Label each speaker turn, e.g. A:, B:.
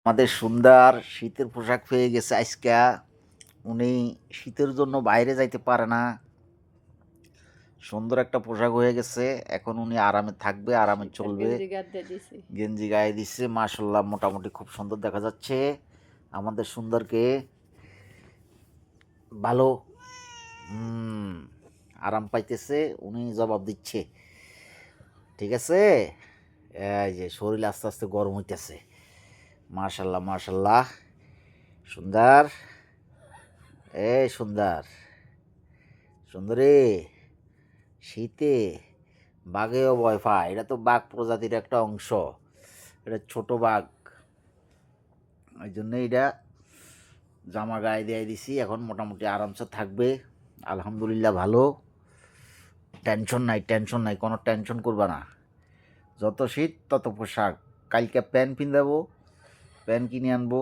A: আমাদের সুন্দর শীতের পোশাক পেয়ে গেছে আজকা। উনি শীতের জন্য বাইরে যাইতে পারে না। সুন্দর একটা পোশাক হয়ে গেছে। এখন উনি আরামে থাকবে, আরামে
B: শীতের
A: চলবে।
B: গেঞ্জি গাদ্দা দিছি।
A: গেঞ্জি গায়ে দিচ্ছে, মাশাল্লাহ মোটামুটি খুব সুন্দর দেখা যাচ্ছে। আমাদের সুন্দরকে ভালো আরাম পাইতেছে, উনি জবাব দিচ্ছে। ঠিক আছে, এই যে শরীর আস্তে আস্তে গরম হইতেছে। মাশাল্লাহ মাশাল্লাহ, সুন্দর। এই সুন্দর, সুন্দরী, শীতে বাঘেও ভয় পায়। এটা তো বাঘ প্রজাতির একটা অংশ, এটা ছোট বাঘ। ওই জন্য এটা জামা গায়ে দিয়ে দিছি। এখন মোটামুটি আরামসে থাকবে, আলহামদুলিল্লাহ ভালো। টেনশন নাই, টেনশন নাই, কোনো টেনশন করবা না। যত শীত তত পোশাক। কালকে প্যান্ট পিন্ধাবো, প্যান্ট কিনে আনবো।